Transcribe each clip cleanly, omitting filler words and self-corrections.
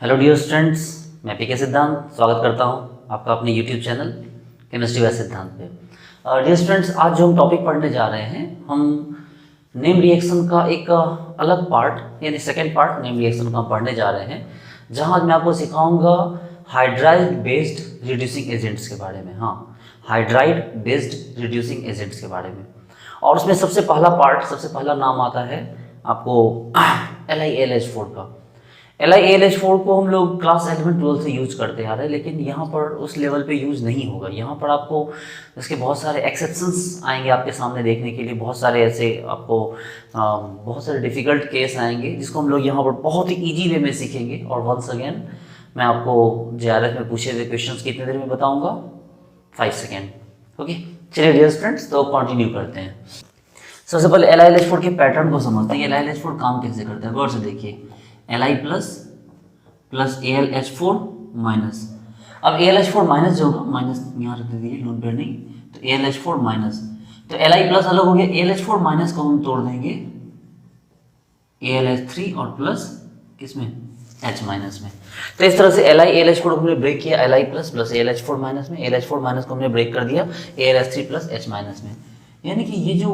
Hello dear students, मैं पीके सिद्धांत स्वागत करता हूं आपका अपने यूट्यूब चैनल केमिस्ट्री बाय सिद्धांत पे। डियर स्टूडेंट्स, आज जो हम टॉपिक पढ़ने जा रहे हैं, हम नेम रिएक्शन का एक अलग पार्ट यानी सेकेंड पार्ट नेम रिएक्शन का हम पढ़ने जा रहे हैं, जहां मैं आपको सिखाऊंगा हाइड्राइड बेस्ड रिड्यूसिंग एजेंट्स के बारे में। हाँ, हाइड्राइड बेस्ड रिड्यूसिंग एजेंट्स के बारे में। और उसमें सबसे पहला नाम आता है आपको LiAlH4 का। LiAlH4 को हम लोग क्लास 11-12 से यूज करते आ रहे हैं, लेकिन यहाँ पर उस लेवल पे यूज नहीं होगा। यहाँ पर आपको इसके बहुत सारे एक्सेप्शंस आएंगे आपके सामने देखने के लिए, बहुत सारे ऐसे आपको बहुत सारे डिफिकल्ट केस आएंगे जिसको हम लोग यहाँ पर बहुत ही ईजी वे में सीखेंगे। और वंस अगेन मैं आपको JRF में पूछे हुए क्वेश्चन कितने देर में बताऊँगा, 5 सेकेंड। ओके, चलिए डियर स्टूडेंट्स, तो कंटिन्यू करते हैं। सबसे पहले LiAlH4 के पैटर्न को समझते हैं। LiAlH4 काम कैसे करता है, गौर से देखिए। Li plus AlH4 minus. अब AlH4 माइनस जो होगा, माइनस यहाँ रख दीजिए, नोट पर नहीं, तो AlH4 माइनस, तो Li प्लस अलग हो गया। AlH4 माइनस को हम तोड़ देंगे AlH3 और प्लस किसमें, H माइनस में। तो इस तरह से LiAlH4 को हमने ब्रेक किया, Li प्लस AlH4 माइनस में, AlH4 माइनस को हमने ब्रेक कर दिया AlH3 प्लस H माइनस में। यानी कि ये जो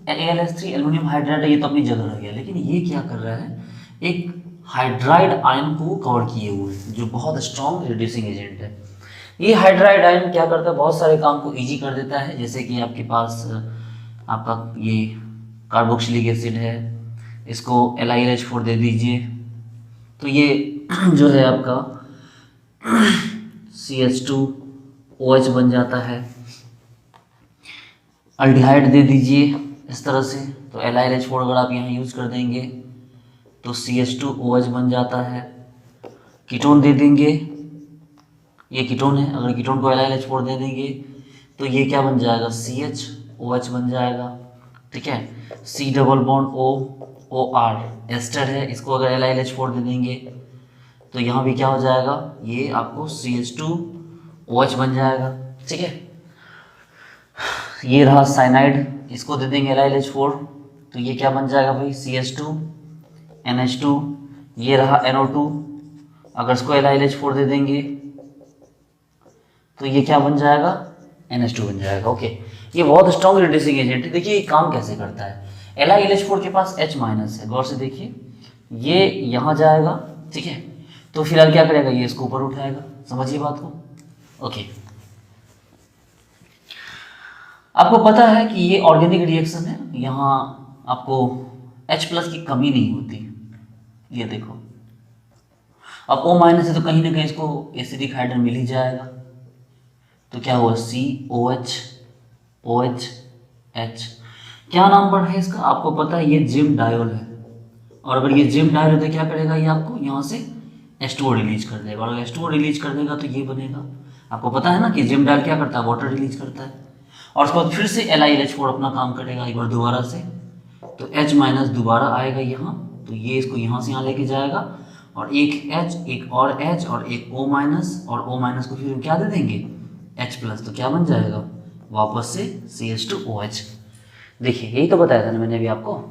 AlH3 एल्युमिनियम हाइड्राइड है, ये तो अपनी जगह रह गया, लेकिन ये क्या कर रहा है, एक हाइड्राइड आयन को कवर किए हुए, जो बहुत स्ट्रॉन्ग रिड्यूसिंग एजेंट है। ये हाइड्राइड आयन क्या करता है, बहुत सारे काम को इजी कर देता है। जैसे कि आपके पास आपका ये कार्बोक्सिलिक एसिड है, इसको LiAlH4 दे दीजिए, तो ये जो है आपका CH2OH बन जाता है। अल्डिहाइड दे दीजिए इस तरह से, तो LiAlH4 अगर आप यहाँ यूज कर देंगे तो CH2OH बन जाता है। कीटोन दे देंगे, ये कीटोन है, अगर कीटोन को LiAlH4 दे देंगे तो ये क्या बन जाएगा, CHOH बन जाएगा। ठीक है, C double bond OR ester है, इसको अगर LiAlH4 दे देंगे तो यहाँ भी क्या हो जाएगा, ये आपको CH2OH बन जाएगा। ठीक है, ये रहा साइनाइड, इसको दे देंगे LiAlH4 तो ये क्या बन जाएगा भाई, CH2NH2। ये रहा NO2, अगर इसको LiAlH4 दे देंगे तो ये क्या बन जाएगा, NH2 बन जाएगा। ओके, ये बहुत स्ट्रॉन्ग रिड्यूसिंग एजेंट है। देखिए ये काम कैसे करता है। LiAlH4 के पास H माइनस है, गौर से देखिए, ये यहाँ जाएगा। ठीक है, तो फिलहाल क्या करेगा, ये इसको ऊपर उठाएगा। समझिए बात को। ओके, आपको पता है कि ये ऑर्गेनिक रिएक्शन है, यहाँ आपको H प्लस की कमी नहीं होती। ये देखो, अब O माइनस है तो कहीं ना कहीं इसको एसिडिक हाइड्रोजन मिल ही जाएगा, तो क्या हुआ, COH OH H। क्या नाम पड़ा है इसका, आपको पता है, ये जिम डायोल है। और अगर ये जिम डायोल है तो क्या करेगा, ये आपको यहाँ से H2O रिलीज कर देगा, और H2O रिलीज कर देगा तो ये बनेगा। आपको पता है ना कि जिम डायल क्या करता है, वाटर रिलीज करता है। और उसके बाद फिर से LiAlH4 अपना काम करेगा एक बार दोबारा से, तो H माइनस दोबारा आएगा यहाँ, तो ये इसको यहाँ से यहाँ लेके जाएगा, और एक H, एक और H और एक O माइनस, और O माइनस को फिर हम क्या दे देंगे, H प्लस, तो क्या बन जाएगा वापस से CH2OH। देखिए यही तो बताया था ना मैंने अभी आपको।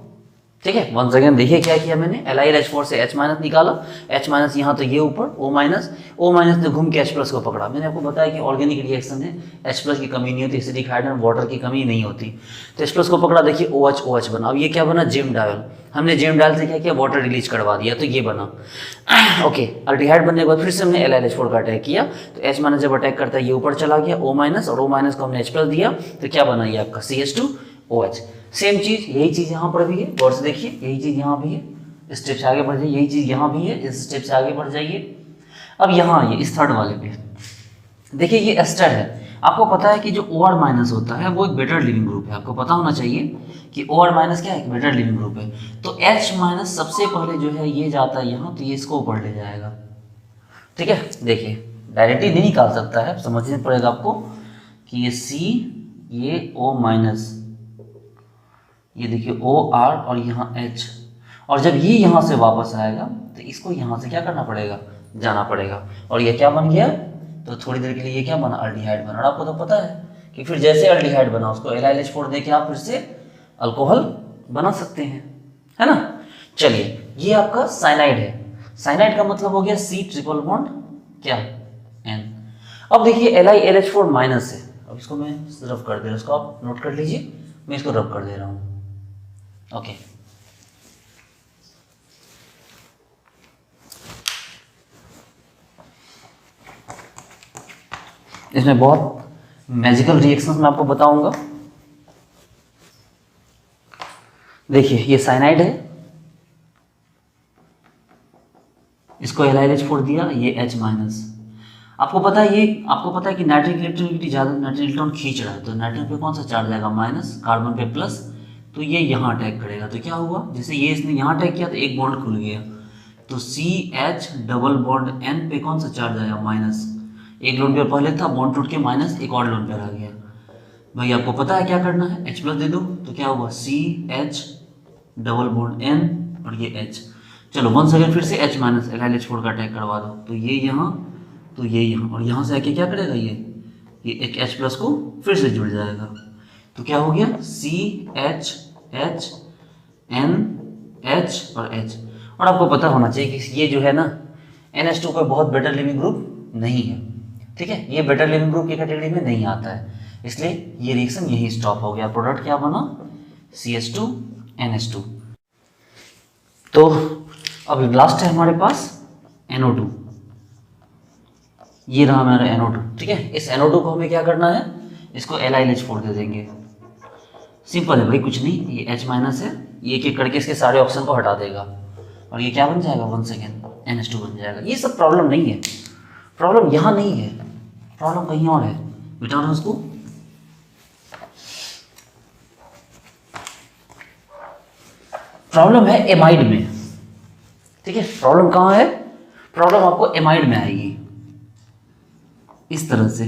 ठीक है, वंस अगेन देखिए क्या किया मैंने, LiAlH4 से H माइनस निकाला, H माइनस यहाँ तो ये ऊपर, O माइनस ने घूम के H प्लस को पकड़ा। मैंने आपको बताया कि ऑर्गेनिक रिएक्शन है, H प्लस की कमी नहीं होती, एसिडिक हाइड्रोजन वाटर की कमी नहीं होती, तो H प्लस को पकड़ा, देखिए OH बना। अब ये क्या बना, जिम डायल। हमने जिम डायल से क्या किया, वाटर रिलीज करवा दिया, तो ये बना। ओके, अल्डिहाइड बनने के बाद फिर से हमने LiAlH4 का अटैक किया, तो H माइनस जब अटैक करता है ये ऊपर चला गया O माइनस, और O माइनस को हमने H प्लस दिया, तो क्या बना ये आपका CH2OH। सेम चीज, यही चीज यहाँ पर भी है, गौर से देखिए, यही चीज यहाँ भी है, इस स्टेप से आगे बढ़ जाइए, यही चीज यहाँ भी है, इस स्टेप से आगे बढ़ जाइए। अब यहाँ आइए इस थर्ड वाले पे, देखिए ये एस्टर है। आपको पता है कि जो OR माइनस होता है वो एक बेटर लिविंग ग्रुप है, आपको पता होना चाहिए कि OR माइनस क्या है, एक बेटर लिविंग ग्रुप है। तो H माइनस सबसे पहले जो है ये जाता है यहाँ, तो ये इसको ऊपर ले जाएगा। ठीक है, देखिए डायरेक्टली नहीं निकाल सकता है, समझना पड़ेगा आपको कि ये C, ये O माइनस, ये देखिए OR और यहाँ H, और जब ये यहाँ से वापस आएगा तो इसको यहाँ से क्या करना पड़ेगा, जाना पड़ेगा, और ये क्या बन गया, तो थोड़ी देर के लिए ये क्या बना, अल्डिहाइड बना। और आपको तो पता है कि फिर जैसे अल्डिहाइड बना उसको LiAlH4 देके आप फिर से अल्कोहल बना सकते हैं, है ना। चलिए ये आपका साइनाइड है। साइनाइड का मतलब हो गया C ट्रिपल बॉन्ड क्या N। अब देखिए LiLH4 माइनस है, अब इसको मैं रब कर दे रहा हूँ, इसको आप नोट कर लीजिए, मैं इसको रब कर दे रहा हूँ। ओके, इसमें बहुत मैजिकल रिएक्शंस मैं आपको बताऊंगा। देखिए ये साइनाइड है, इसको LiLH4 दिया, ये H माइनस। आपको पता है कि नाइट्रिक इलेक्ट्रोनिटी ज़्यादा, नाइट्रिक इलेक्ट्रॉन खींच रहा है, तो नाइट्रिक पे कौन सा चार्ज आएगा माइनस, कार्बन पे प्लस, तो ये यहाँ अटैक करेगा। तो क्या हुआ, जैसे ये इसने यहाँ अटैक किया तो एक बॉन्ड खुल गया, तो CH डबल बॉन्ड N पे कौन सा चार्ज आया माइनस, एक लोन पेयर पहले था, बॉन्ड टूट के माइनस एक और लोन पेयर आ गया। भाई आपको पता है क्या करना है, H प्लस दे दो, तो क्या हुआ CH डबल बॉन्ड N और ये H। चलो वन सेकेंड फिर से H माइनस LiLH4 का अटैक करवा दो, तो ये यहाँ, तो ये यहाँ, और यहाँ से आके क्या करेगा, ये एक H प्लस को फिर से जुड़ जाएगा, तो क्या हो गया CH H N H और H। और आपको पता होना चाहिए कि ये जो है ना NH2 कोई बहुत बेटर लिविंग ग्रुप नहीं है, ठीक है, ये बेटर लिविंग ग्रुप की कैटेगरी में नहीं आता है, इसलिए ये रिएक्शन यही स्टॉप हो गया। प्रोडक्ट क्या बना CH2 NH2। तो अब लास्ट है हमारे पास NO2, ये रहा हमारा NO2, ठीक है। इस NO2 को हमें क्या करना है, इसको LiLH4 दे देंगे, सिंपल है भाई, कुछ नहीं, ये H माइनस है, ये एक एक करके इसके सारे ऑप्शन को हटा देगा और ये क्या बन जाएगा, वन सेकेंड NH2 बन जाएगा। ये सब प्रॉब्लम नहीं है, प्रॉब्लम यहाँ नहीं है, प्रॉब्लम कहीं और है, मिटा रहा उसको। प्रॉब्लम है एमाइड में, ठीक है, प्रॉब्लम कहाँ है, प्रॉब्लम आपको एमाइड में आएगी, इस तरह से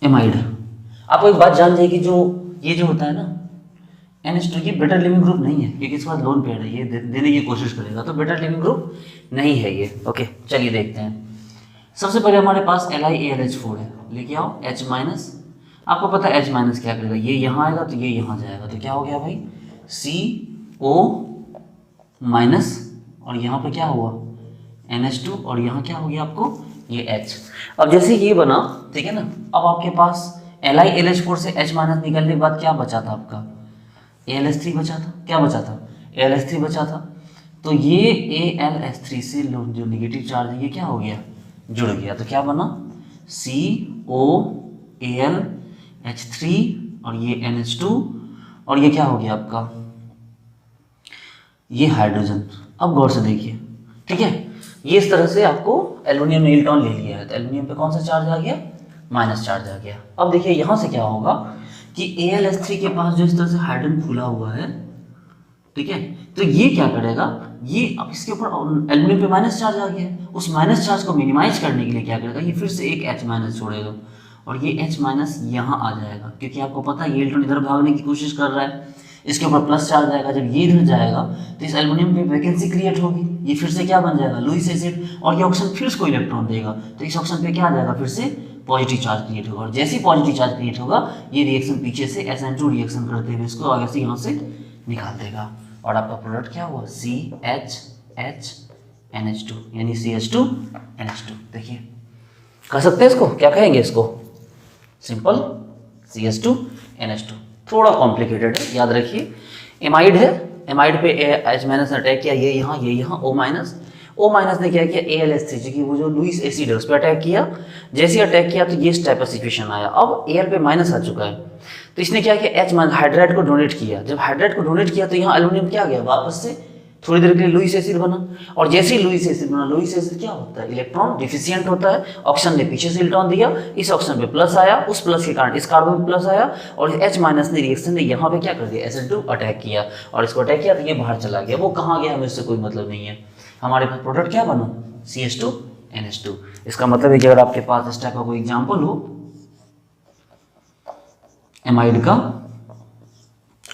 एमाइड। आपको एक बात जान जाइए कि जो ये जो होता है ना NH2, ये बेटर लिविंग ग्रुप नहीं है, क्योंकि इसके बाद लोन पेयर है, ये देने की कोशिश करेगा, तो बेटर लिविंग ग्रुप नहीं है ये। ओके चलिए देखते हैं। सबसे पहले हमारे पास LiAlH4 है, लेके आओ H माइनस। आपको पता है H माइनस क्या करेगा, ये यहाँ आएगा तो ये यहाँ जाएगा, तो क्या हो गया भाई CO माइनस, और यहाँ पे क्या हुआ NH2, और यहाँ क्या हो गया आपको ये H। अब जैसे ये बना, ठीक है ना, अब आपके पास LiLH4 से H माइनस निकलने के बाद क्या बचा था आपका, AlH3 बचा था, क्या बचा था AlH3 बचा था, तो ये AlH3 से जो निगेटिव चार्ज है ये क्या हो गया, जुड़ गया, तो क्या बना COAlH3 और ये NH2, और ये क्या हो गया आपका ये हाइड्रोजन। अब गौर से देखिए, ठीक है, ये इस तरह से आपको एल्युमिनियम ने इलेक्ट्रॉन ले लिया है, तो एल्युमिनियम पे कौन सा चार्ज आ गया, माइनस चार्ज आ गया। अब देखिए यहाँ से क्या होगा कि AlH3 के पास जो इस तरह से हाइड्रोजन खुला हुआ है, ठीक है, तो ये क्या करेगा, ये अब इसके ऊपर एल्युमिनियम पे माइनस चार्ज आ गया, उस माइनस चार्ज को मिनिमाइज करने के लिए क्या करेगा, ये फिर से एक H माइनस छोड़ेगा, और ये H माइनस यहाँ आ जाएगा, क्योंकि आपको पता है ये इलेक्ट्रॉन इधर भागने की कोशिश कर रहा है, इसके ऊपर प्लस चार्ज आएगा, जब ये इधर जाएगा तो इस एल्युमिनियम पे वैकेंसी क्रिएट होगी, ये फिर से क्या बन जाएगा लुईस एसिड, और ये ऑक्सीजन फिर से कोई इलेक्ट्रॉन देगा, तो इस ऑक्सीजन पे क्या आ जाएगा, फिर से पॉजिटिव चार्ज क्रिएट होगा, और जैसे ही पॉजिटिव चार्ज क्रिएट होगा ये रिएक्शन पीछे से SN2 रिएक्शन करते हुए इसको आगे से यहाँ से निकाल देगा, और आपका प्रोडक्ट क्या हुआ CHHNH2 यानी CH2NH2। देखिए कह सकते हैं इसको, क्या कहेंगे इसको, सिंपल CH2NH2। थोड़ा कॉम्प्लिकेटेड है, याद रखिए एमाइड है, एमाइड पे H माइनस ने अटैक किया, ये यहाँ O माइनस, O माइनस ने क्या किया AlH3 जी की वो जो लुईस एसिड है उस पर अटैक किया, जैसे ही अटैक किया तो ये इस टाइप का सिचुएशन आया। अब Al पे माइनस आ चुका है, तो इसने क्या किया H माइनस हाइड्राइड को डोनेट किया, जब हाइड्राइड को डोनेट किया तो यहाँ एल्युमिनियम क्या गया वापस से थोड़ी देर के लिए लुईस एसिड बना, और जैसे ही लुईस एसिड बना, लुईस एसिड क्या होता है इलेक्ट्रॉन डिफिशिएंट होता है, ऑक्सीजन ने पीछे से इलेक्ट्रॉन दिया, इस ऑक्सीजन पे प्लस आया, उस प्लस के कारण इस कार्बन पे प्लस आया, और H माइनस ने रिएक्शन ने यहाँ पे क्या कर दिया SN2 अटैक किया, और इसको अटैक किया तो ये बाहर चला गया, वो कहाँ गया हमें इससे कोई मतलब नहीं है, हमारे पास प्रोडक्ट क्या बना CH2NH2। इसका मतलब है कि अगर आपके पास इस टाइप का कोई एग्जाम्पल हो एमाइड का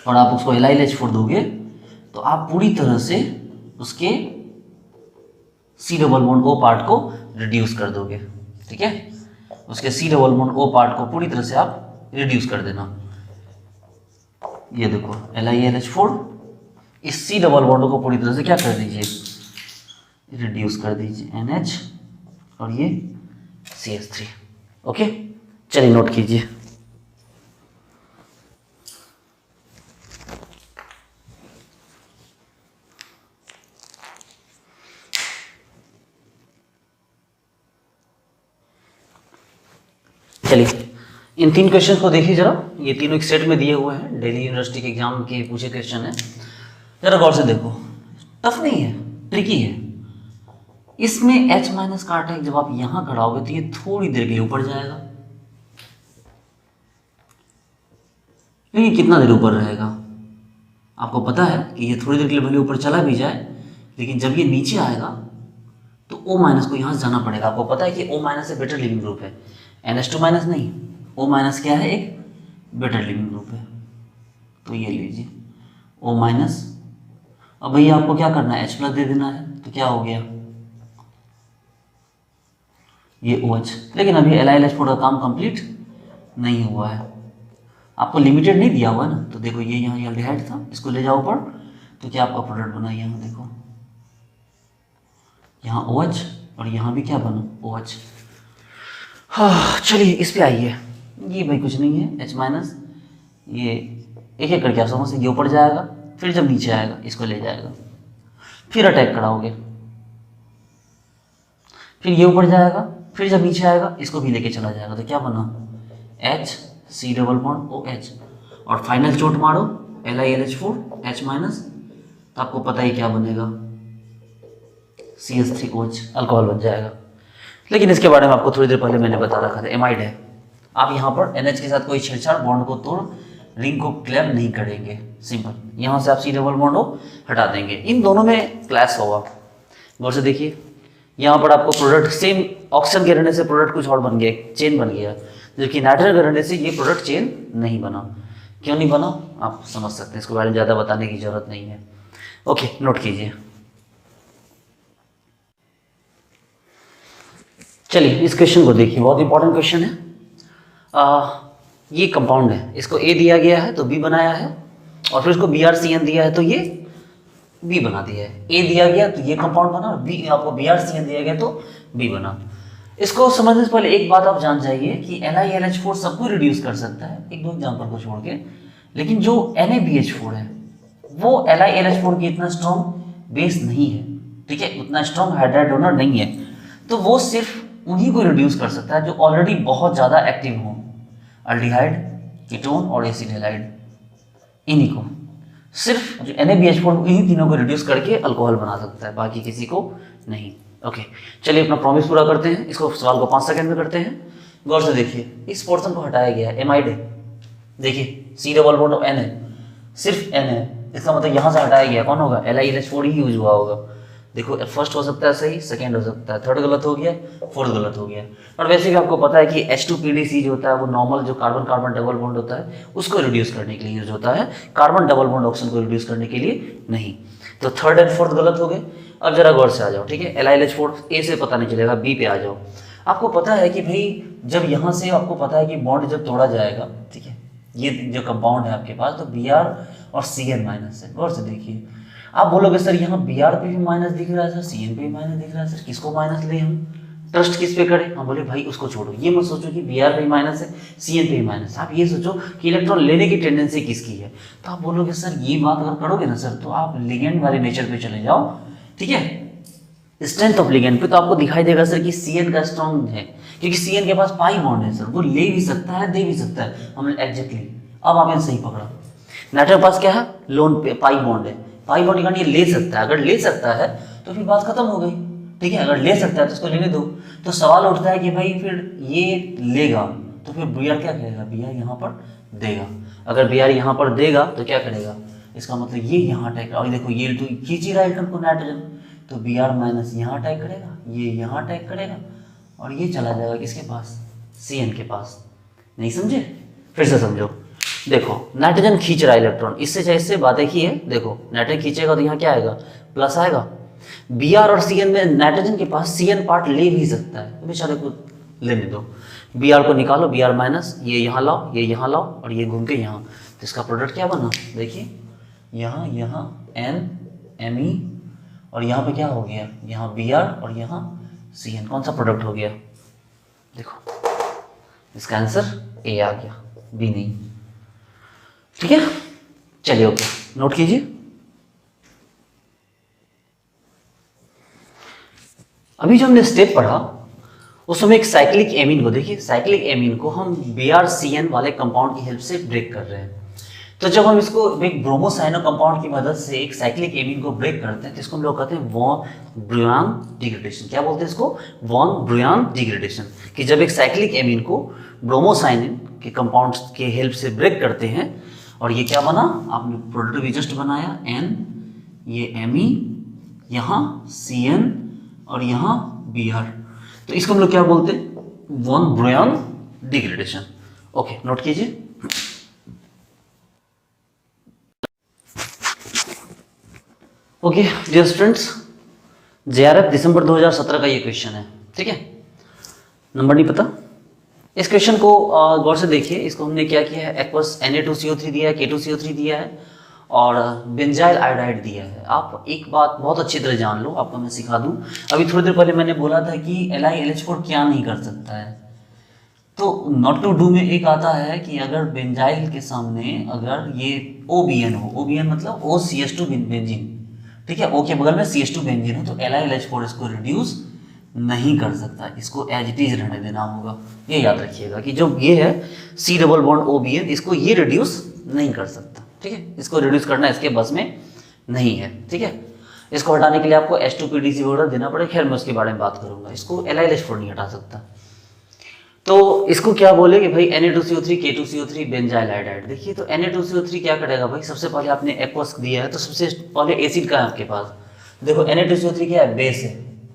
और आप उसको LiLH4 दोगे तो आप पूरी तरह से उसके C double bond O part को रिड्यूस कर दोगे, ठीक है, उसके C double bond O part को पूरी तरह से आप रिड्यूस कर देना। ये देखो LiLH4, इस सी डबल बॉन्ड को पूरी तरह से क्या कर दीजिए, रिड्यूस कर दीजिए, NH और ये CH3। ओके, चलिए नोट कीजिए। चलिए इन 3 क्वेश्चन को देखिए जरा, ये तीनों एक सेट में दिए हुए हैं, दिल्ली यूनिवर्सिटी के एग्जाम के पूछे क्वेश्चन है, जरा गौर से देखो। टफ नहीं है, ट्रिकी है। इसमें H माइनस का अटैक जब आप यहां कराओगे तो ये थोड़ी देर के लिए ऊपर जाएगा, लेकिन कितना देर ऊपर रहेगा आपको पता है कि ये थोड़ी देर के लिए भले ऊपर चला भी जाए, लेकिन जब ये नीचे आएगा तो O माइनस को यहाँ से जाना पड़ेगा। आपको पता है कि O माइनस से बेटर लिविंग ग्रुप है, NH2 माइनस नहीं, O माइनस क्या है, एक बेटर लिविंग ग्रुप है। तो ये लीजिए O माइनस। अब भैया आपको क्या करना है, H प्लस दे देना है, तो क्या हो गया ये OH। लेकिन अभी LiLH4 का काम कंप्लीट नहीं हुआ है, आपको लिमिटेड नहीं दिया हुआ है ना। तो देखो ये यहाँ एल्डिहाइड था, इसको ले जाओ ऊपर, तो क्या आपका प्रोडक्ट बना, यहाँ देखो यहाँ OH और यहाँ भी क्या बना OH। हाँ चलिए इस पे आइए, ये भाई कुछ नहीं है H माइनस, ये एक एक करके आप समझ से ये ऊपर जाएगा, फिर जब नीचे आएगा इसको ले जाएगा, फिर अटैक कराओगे, फिर ये ऊपर जाएगा, फिर जब नीचे आएगा इसको भी लेके चला जाएगा, तो क्या बना H C double bond OH, और फाइनल चोट मारो LiLH4 H माइनस, तो आपको पता ही क्या बनेगा CH3OH, अल्कोहल बन जाएगा। लेकिन इसके बारे में आपको थोड़ी देर पहले मैंने बता रखा था, एमाइड है। आप यहाँ पर NH के साथ कोई छेड़छाड़, बॉन्ड को तोड़, रिंग को क्लैप नहीं करेंगे, सिंपल। यहाँ से आप C डबल बॉन्ड हटा देंगे, इन दोनों में क्लैश होगा। गौर से देखिए, यहाँ पर आपको प्रोडक्ट सेम ऑक्सीजन के रहने से प्रोडक्ट कुछ और बन गया, चेन बन गया, जबकि नाइट्रोजन के रहने से ये प्रोडक्ट चेन नहीं बना। क्यों नहीं बना आप समझ सकते हैं, इसके बारे में ज़्यादा बताने की जरूरत नहीं है। ओके, नोट कीजिए। चलिए इस क्वेश्चन को देखिए, बहुत इंपॉर्टेंट क्वेश्चन है। ये कंपाउंड है, इसको A दिया गया है तो B बनाया है, और फिर इसको BrCN दिया है तो ये B बना दिया है। A दिया गया तो ये कंपाउंड बना, और B आपको BrCN दिया गया तो B बना। इसको समझने से पहले एक बात आप जान जाइए कि LiLH4 सबको रिड्यूस कर सकता है, एक दो एग्जाम्पल को छोड़ के, लेकिन जो NaBH4 है वो LiLH4 की इतना स्ट्रॉन्ग बेस नहीं है, ठीक है, उतना स्ट्रॉन्ग हाइड्राइड डोनर नहीं है, तो वो सिर्फ उन्हीं को रिड्यूस कर सकता है जो ऑलरेडी बहुत ज़्यादा एक्टिव हो, अल्डिहाइड, कीटोन और एसिड हैलाइड, इन्हीं को, सिर्फ जो NaBH4 इन्हीं तीनों को रिड्यूस करके अल्कोहल बना सकता है, बाकी किसी को नहीं। ओके, चलिए अपना प्रॉमिस पूरा करते हैं, इसको सवाल को 5 सेकंड में करते हैं। गौर से देखिए, इस पोर्शन को हटाया गया है, एमाइड है, देखिए C डबल बॉन्ड और N है, सिर्फ N है, इसका मतलब यहाँ से हटाया गया, कौन होगा, LiLH4 ही यूज हुआ होगा। देखो फर्स्ट हो सकता है सही, सेकंड हो सकता है, थर्ड गलत हो गया, फोर्थ गलत हो गया। और वैसे भी आपको पता है कि H2PDC जो होता है वो नॉर्मल जो कार्बन कार्बन डबल बॉन्ड होता है उसको रिड्यूस करने के लिए यूज होता है, कार्बन डबल बॉन्ड ऑक्सीजन को रिड्यूस करने के लिए नहीं। तो थर्ड एंड फोर्थ गलत हो गए। अब जरा गौर से आ जाओ, ठीक है, LiLH4 A से पता नहीं चलेगा, B पे आ जाओ। आपको पता है कि भाई जब यहाँ से आपको पता है कि बॉन्ड जब तोड़ा जाएगा, ठीक है, ये जो कंपाउंड है आपके पास, तो Br और Cn माइनस है। गौर से देखिए, आप बोलोगे सर यहाँ Br पे भी माइनस दिख रहा है सर, Cn पे भी माइनस दिख रहा है सर, किसको माइनस ले हम, ट्रस्ट किस पे करें? हम बोले भाई उसको छोड़ो, ये मत सोचो कि Br पे भी माइनस है, Cn पे भी माइनस है, आप ये सोचो कि इलेक्ट्रॉन लेने की टेंडेंसी किसकी है। तो आप बोलोगे सर ये बात अगर करोगे ना सर, तो आप लिगेंड वाले नेचर पे चले जाओ, ठीक है, स्ट्रेंथ ऑफ लिगेंड पे, तो आपको दिखाई देगा सर कि Cn का स्ट्रॉन्ग है, क्योंकि Cn के पास पाई बॉन्ड है सर, वो ले भी सकता है दे भी सकता है, हमने एग्जैक्टली, अब आपने सही पकड़ा। नाइट्रोजन के पास क्या है, लोन पे पाई बॉन्ड है, पाई बॉन्ड का ये ले सकता है, अगर ले सकता है तो फिर बात खत्म हो गई, ठीक है, अगर ले सकता है तो इसको लेने दो। तो सवाल उठता है कि भाई फिर ये लेगा तो फिर Br क्या करेगा, Br यहाँ पर देगा, अगर Br यहाँ पर देगा तो क्या करेगा, इसका मतलब ये यहाँ अटैक, और देखो ये तो खींच ही रहा है इलेक्ट्रॉन को नाइट्रोजन, तो Br माइनस यहाँ अटैक करेगा, ये यहाँ अटैक करेगा, और ये चला जाएगा किसके पास, Cn के पास। नहीं समझे, फिर से समझो। देखो नाइट्रोजन खींच रहा है इलेक्ट्रॉन, इससे चाहे इससे बात एक ही है, देखो नाइट्रोजन खींचेगा तो यहाँ क्या आएगा, प्लस आएगा। Br और Cn में नाइट्रोजन के पास Cn पार्ट ले भी सकता है, तो बेचारे को लेने दो, Br को निकालो, Br माइनस, ये यहाँ लाओ, ये यहाँ लाओ, और ये घूम के यहाँ, तो इसका प्रोडक्ट क्या बना, देखिए यहाँ NMe और यहाँ पे क्या हो गया, यहाँ Br और यहाँ Cn, कौन सा प्रोडक्ट हो गया, देखो इसका आंसर A आ गया, B नहीं। ठीक है, चलिए ओके, नोट कीजिए। अभी जो हमने स्टेप पढ़ा उसमें एक साइक्लिक एमीन को, देखिए साइक्लिक एमीन को हम BrCN वाले कंपाउंड की हेल्प से ब्रेक कर रहे हैं। तो जब हम इसको एक ब्रोमोसाइनो कंपाउंड की मदद से एक साइक्लिक एमीन को ब्रेक करते हैं तो इसको हम लोग कहते हैं वॉन ब्रुयान डिग्रेडेशन। क्या बोलते हैं इसको, वॉन ब्रुयान डिग्रेडेशन। कि जब एक साइक्लिक एमीन को ब्रोमोसाइनिन के कंपाउंड के हेल्प से ब्रेक करते हैं और ये क्या बना, आपने प्रोडक्ट भी जस्ट बनाया N, ये Me, यहाँ Cn और यहाँ Br, तो इसको हम लोग क्या बोलते हैं, वॉन ब्रुयान डिग्रेडेशन। ओके, नोट कीजिए। ओके डियर स्टूडेंट्स, JRF दिसंबर 2017 का ये क्वेश्चन है। ठीक है, नंबर नहीं पता, इस क्वेश्चन को गौर से देखिए। इसको हमने क्या किया है, एक्वस Na2CO3 दिया है, K2CO3 दिया है और बेंजाइल आयोडाइड दिया है। आप एक बात बहुत अच्छी तरह जान लो, आपको मैं सिखा दूं। अभी थोड़ी देर पहले मैंने बोला था कि LiLH4 क्या नहीं कर सकता है, तो नॉट टू डू में एक आता है कि अगर बेंजाइल के सामने अगर ये OBN हो, OBN मतलब OCH2 बेंजीन, ठीक है, O के बगल में CH2 बेंजीन हो, तो LiLH4 इसको रिड्यूस नहीं कर सकता, इसको एज इट इज रहने देना होगा। ये याद रखिएगा कि जो ये है C डबल बॉन्ड OBN, इसको ये रिड्यूस नहीं कर सकता। ठीक है, इसको रिड्यूस करना इसके बस में नहीं है। ठीक है, इसको हटाने के लिए आपको H2PDC वगैरह देना पड़ेगा, खैर मैं उसके बारे में बात करूंगा। इसको LiLH4 नहीं हटा सकता। तो इसको क्या बोले कि भाई Na2CO3 K2CO3 बेंजाइल आयोडाइड। देखिए तो Na2CO3 क्या करेगा भाई, सबसे पहले आपने एक्वस दिया है तो सबसे पहले एसिड का है आपके पास। देखो Na2CO3 क्या है, बेस है।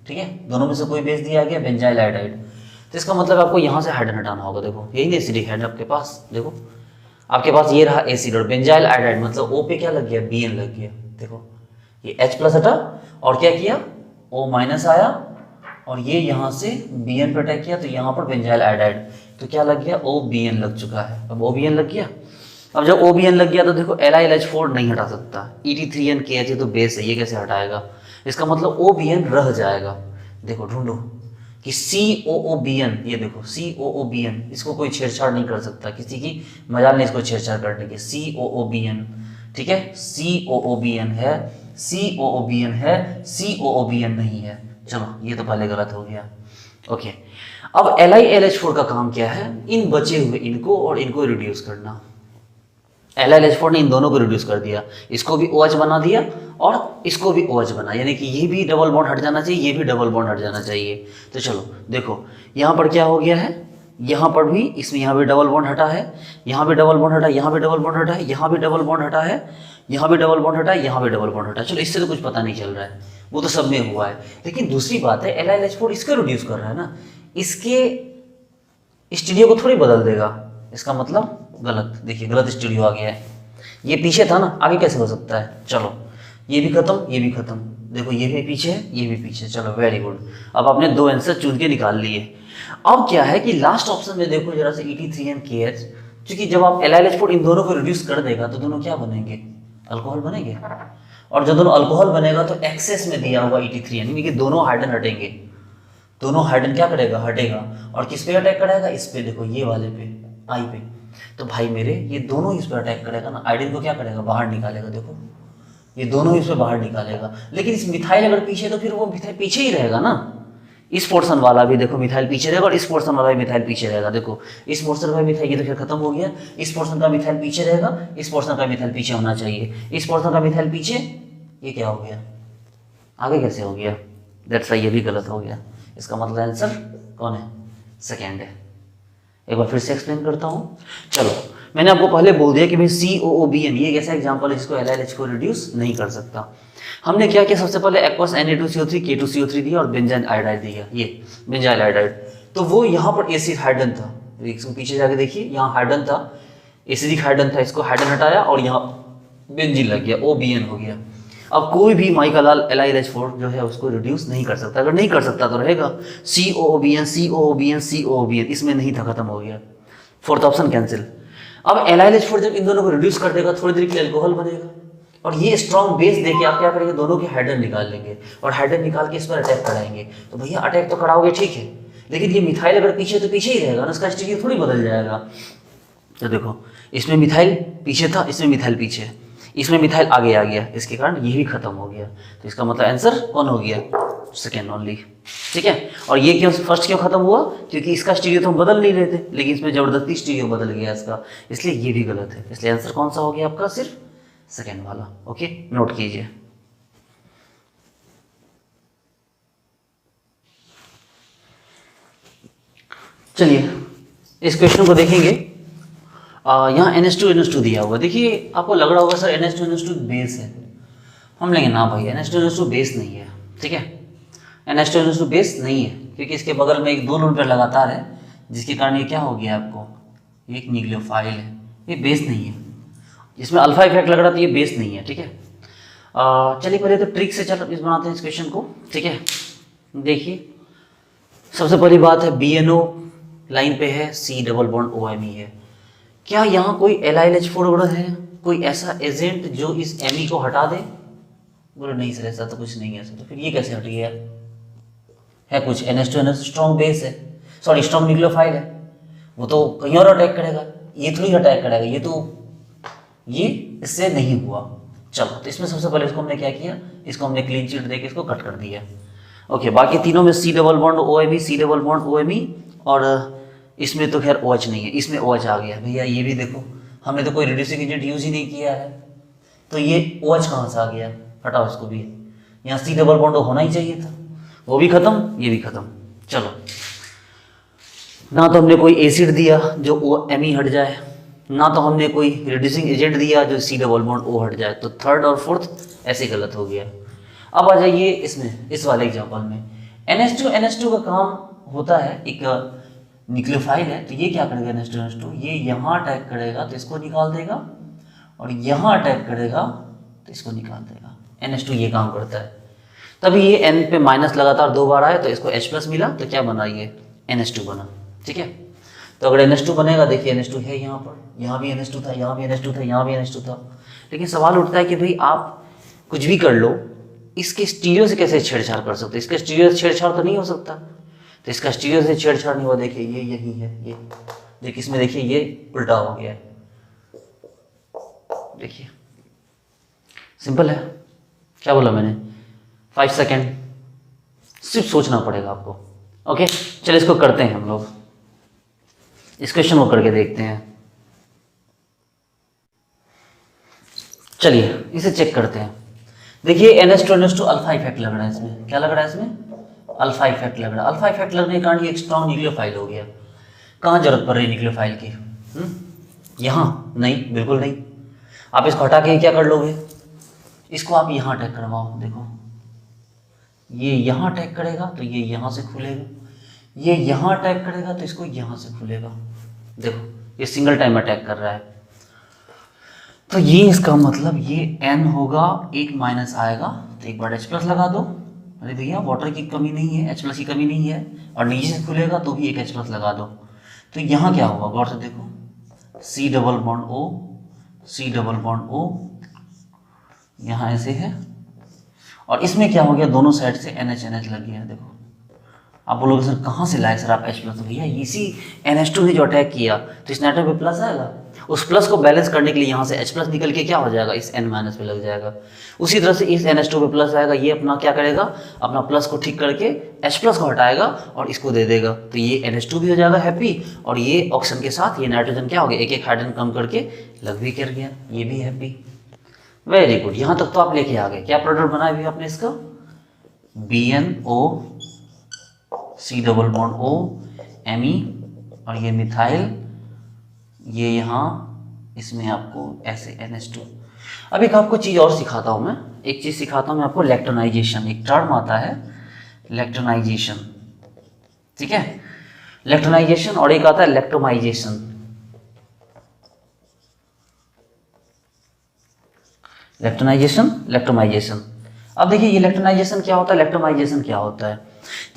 ठीक है, दोनों में से कोई बेस दिया गया, बेंजाइल आयोडाइड, तो इसका मतलब आपको यहाँ से हाइड्रोजन हटाना होगा। देखो यही एसिडिक है आपके पास, देखो आपके पास ये रहा एसिड और बेंजाइल आयोडाइड, मतलब O पे क्या लग गया, Bn लग गया। देखो ये H+ हटा और क्या किया, O- आया और ये यहाँ से Bn पे अटैक किया, तो यहाँ पर बेंजाइल आयोडाइड, तो क्या लग गया, OBN लग चुका है। अब OBN लग गया, अब जब OBN लग गया तो देखो LiLH4 नहीं हटा सकता, Et3NKH तो बेस है, ये कैसे हटाएगा, इसका मतलब OBN रह जाएगा। देखो ढूंढो कि COOBN, ये देखो COOBN, इसको कोई छेड़छाड़ नहीं कर सकता, किसी की मजाल नहीं इसको छेड़छाड़ करने की। COOBN, ठीक है, COOBN है, COOBN है, COOBN नहीं है। चलो ये तो पहले गलत हो गया। ओके, अब LiLH4 का काम क्या है, इन बचे हुए इनको और इनको रिड्यूस करना। LiLH4 ने इन दोनों को रिड्यूस कर दिया, इसको भी OH बना दिया और इसको भी OH बना, यानी कि ये भी डबल बॉन्ड हट जाना चाहिए, ये भी डबल बॉन्ड हट जाना चाहिए। तो चलो देखो यहाँ पर क्या हो गया है, यहाँ पर भी इसमें यहाँ भी डबल बॉन्ड हटा है, यहाँ भी डबल बॉन्ड हटा, यहाँ भी डबल बॉन्ड हटा है, यहाँ भी डबल बॉन्ड हटा है, यहाँ भी डबल बॉन्ड हटा है, यहाँ भी डबल बॉन्ड हटा है। चलो इससे तो कुछ पता नहीं चल रहा है, वो तो सब में हुआ है। लेकिन दूसरी बात है LiLH4 इसको रिड्यूस कर रहा है ना, इसके स्टीरियो को थोड़ी बदल देगा, इसका मतलब गलत। देखिए गलत स्टीरियो आ गया है, ये पीछे था ना, आगे कैसे हो सकता है। चलो ये भी खत्म, ये भी खत्म, देखो ये भी पीछे है, ये भी पीछे। चलो वेरी गुड, अब आपने दो आंसर चुन के निकाल लिए। अब क्या है कि लास्ट ऑप्शन में देखो जरा से Et3NKH, क्योंकि जब आप LiLH4 इन दोनों को रिड्यूस कर देगा तो दोनों क्या बनेंगे, अल्कोहल बनेंगे। और जब दोनों अल्कोहल बनेगा तो एक्सेस में दिया हुआ Et3N, यानी कि दोनों हाइड्रोजन हटेंगे, दोनों हाइड्रोजन क्या करेगा, हटेगा। और किस पे अटैक करेगा, इस पे, देखो ये वाले पे, आई पे। तो भाई मेरे ये दोनों इस पे अटैक करेगा ना, आयोडीन को क्या करेगा, बाहर निकालेगा। देखो ये दोनों इस पे बाहर निकालेगा, लेकिन इस मिथाइल अगर पीछे तो फिर वो मिथाइल पीछे ही रहेगा ना। इस पोर्शन वाला भी देखो मिथाइल पीछे रहेगा और इस पोर्शन वाला भी मिथाइल पीछे रहेगा। देखो इस पोर्शन का मिथाइल, ये तो फिर खत्म हो गया, इस पोर्शन का मिथाइल पीछे रहेगा, इस पोर्शन का मिथाइल पीछे होना चाहिए, इस पोर्शन का मिथाइल पीछे, ये क्या हो गया, आगे कैसे हो गया, दैट्स वाई ये भी गलत हो गया। इसका मतलब आंसर कौन है, सेकेंड है। एक बार फिर से एक्सप्लेन करता हूँ। चलो मैंने आपको पहले बोल दिया कि भाई COOBN ये एक ऐसा एग्जाम्पल है जिसको LiLH को रिड्यूस नहीं कर सकता। हमने क्या किया, सबसे पहले एक्वस Na2CO3 K2CO3 दिया और बेंजाइल आयोडाइड दिया, ये बेंजाइल आयोडाइड। तो वो यहाँ पर एसिड हाइड्रोजन था, इसको पीछे जाके देखिए, यहाँ हाइड्रोजन था, एसिडिक हाइड्रोजन था, इसको हाइड्रोजन हटाया और यहाँ बेंजीन लग गया, OBN हो गया। अब कोई भी माई का लाल LiLH4 जो है उसको रिड्यूस नहीं कर सकता। अगर नहीं कर सकता तो रहेगा COOBN COOBN COOBN, इसमें नहीं था, खत्म हो गया, फोर्थ ऑप्शन कैंसिल। अब LiLH4 जब इन दोनों को रिड्यूस कर देगा थोड़ी देर के लिए अल्कोहल बनेगा, और ये स्ट्रॉन्ग बेस देके आप क्या करेंगे, दोनों के हाइड्रोजन निकाल लेंगे और हाइड्रोजन निकाल के इस पर अटैक कराएंगे। तो भैया अटैक तो कराओगे ठीक है, लेकिन ये मिथाइल अगर पीछे तो पीछे ही रहेगा ना, इसका स्टीरियो थोड़ी बदल जाएगा। तो देखो इसमें मिथाइल पीछे था, इसमें मिथाइल पीछे है, इसमें मिथाइल आगे आ गया, इसके कारण ये भी खत्म हो गया। तो इसका मतलब आंसर कौन हो गया, सेकेंड ओनली। ठीक है, और ये क्यों फर्स्ट क्यों खत्म हुआ, क्योंकि इसका स्टीरियो तो हम बदल नहीं रहे थे, लेकिन इसमें जबरदस्ती स्टीरियो बदल गया इसका, इसलिए ये भी गलत है। इसलिए आंसर कौन सा हो गया आपका, सिर्फ सेकेंड वाला। ओके, नोट कीजिए। चलिए इस क्वेश्चन को देखेंगे। यहाँ NH2 दिया हुआ, देखिए आपको लग रहा होगा सर NH2 बेस है, हम लेंगे ना भाई, NH2 बेस नहीं है। ठीक है, NH2 बेस नहीं है, क्योंकि इसके बगल में एक 2 लोन पेयर लगातार है, जिसके कारण ये क्या हो गया आपको, एक न्यूक्लियोफाइल है, ये बेस नहीं है। इसमें अल्फा इफेक्ट लग रहा था, ये बेस नहीं है। ठीक है, चलिए पहले तो ट्रिक से चल इस बनाते हैं इस क्वेश्चन को। ठीक है, देखिए सबसे पहली बात है BNO लाइन पे है, C डबल बॉन्ड OMe है। क्या यहाँ कोई LiLH4 ग्रुप है, कोई ऐसा एजेंट जो इस Me को हटा दे? बोलो नहीं सर ऐसा तो कुछ नहीं है सर। तो फिर ये कैसे हट गया, है कुछ NH2 स्ट्रॉन्ग बेस है, सॉरी स्ट्रॉन्ग न्यूक्लियोफाइल है, वो तो कहीं और अटैक करेगा, ये थोड़ी अटैक करेगा, ये तो ये इससे नहीं हुआ। चलो तो इसमें सबसे पहले इसको हमने क्या किया, इसको हमने क्लीन चिट देके इसको कट कर दिया। ओके, बाकी तीनों में C double bond OMe, C double bond OMe, और इसमें तो खैर OH नहीं है, इसमें OH आ गया। भैया ये भी देखो, हमने तो कोई रिड्यूसिंग एजेंट यूज ही नहीं किया है, तो ये OH कहाँ से आ गया, हटाओ इसको भी। यहाँ C डबल बॉन्ड होना ही चाहिए था, वो भी खत्म, ये भी खत्म। चलो, ना तो हमने कोई एसिड दिया जो Me हट जाए, ना तो हमने कोई रिड्यूसिंग एजेंट दिया जो C डबल बॉन्ड O हट जाए, तो थर्ड और फोर्थ ऐसे गलत हो गया। अब आ जाइए इसमें, इस वाले एग्जाम्पल में NH2 का काम होता है, एक न्यूक्लियोफाइल है, तो ये क्या करेगा NH2 ये यहाँ अटैक करेगा तो इसको निकाल देगा, और यहाँ अटैक करेगा तो इसको निकाल देगा। NH2 ये काम करता है, तभी ये N पे माइनस लगातार 2 बार आए तो इसको H+ मिला, तो क्या बना, ये NH2 बना। ठीक है, तो अगर NH2 बनेगा, देखिए NH2 है यहाँ पर, यहाँ भी NH2 था, यहाँ भी NH2 था, यहाँ भी NH2 था, लेकिन सवाल उठता है कि भाई आप कुछ भी कर लो, इसके स्टीरियो से कैसे छेड़छाड़ कर सकते, इसके स्टीरियो से छेड़छाड़ तो नहीं हो सकता, तो इसका स्टीरियो से छेड़छाड़ नहीं हुआ। देखिए ये यही है, ये देखिए इसमें देखिए ये उल्टा हो गया है, देखिए सिंपल है। क्या बोला मैंने, 5 सेकेंड, सिर्फ सोचना पड़ेगा आपको। ओके, चलिए इसको करते हैं हम लोग, इस क्वेश्चन को करके देखते हैं। चलिए इसे चेक करते हैं। देखिए NH2 अल्फा इफेक्ट लग रहा है इसमें, क्या लग रहा है इसमें, अल्फा इफेक्ट लग रहा है। अल्फा इफेक्ट लगने के कारण ये एक स्ट्रॉन्ग न्यूक्लियोफाइल हो गया। कहाँ जरूरत पड़ रही है न्यूक्लियोफाइल की, यहाँ नहीं, बिल्कुल नहीं। आप इसको हटा के क्या कर लोगे, इसको आप यहाँ अटैक करवाओ। देखो ये यहाँ अटैक करेगा तो ये यहाँ से खुलेगा, ये यहाँ अटैक करेगा तो इसको यहाँ से खुलेगा। देखो ये सिंगल टाइम अटैक कर रहा है, तो ये इसका मतलब ये N होगा, एक माइनस आएगा तो एक बार H+ लगा दो। अरे भैया वाटर की कमी नहीं है, H+ की कमी नहीं है, और नीचे से खुलेगा तो भी एक H+ लगा दो। तो यहाँ क्या होगा, गौर से देखो, C double bond O, C double bond O, यहाँ ऐसे है, और इसमें क्या हो गया, दोनों साइड से NH लग गया। देखो आप बोलोगे सर कहाँ से लाए सर आप H+, तो भैया इसी NH2 ने जो अटैक किया तो इस एटम पे प्लस आएगा, उस प्लस को बैलेंस करने के लिए यहाँ से H+ निकल के क्या हो जाएगा, इस N- पे लग जाएगा। उसी तरह से इस NH2 पे प्लस आएगा, ये अपना क्या करेगा, अपना प्लस को ठीक करके H+ को हटाएगा और इसको दे देगा, तो ये NH2 भी हो जाएगा हैप्पी, और ये ऑक्सीजन के साथ ये नाइट्रोजन क्या हो गया, एक एक हाइड्रोजन कम करके लग भी कर गया, ये भी हैप्पी। वेरी गुड, यहाँ तक तो आप लेके आ गए। क्या प्रोडक्ट बनाया भी आपने इसका, BNO, C double bond O, Me, और ये मिथाइल, ये यहाँ इसमें आपको ऐसे NH2। अब एक आपको चीज़ और सिखाता हूँ मैं, एक चीज़ सिखाता हूँ मैं आपको, इलेक्ट्रोनाइजेशन, एक टर्म आता है इलेक्ट्रोनाइजेशन। ठीक है, इलेक्ट्रोनाइजेशन, और एक आता है इलेक्ट्रोमाइजेशन। इलेक्ट्रोनाइजेशन, इलेक्ट्रोमाइजेशन। अब देखिए इलेक्ट्रोनाइजेशन क्या होता है, इलेक्ट्रोमाइजेशन क्या होता है,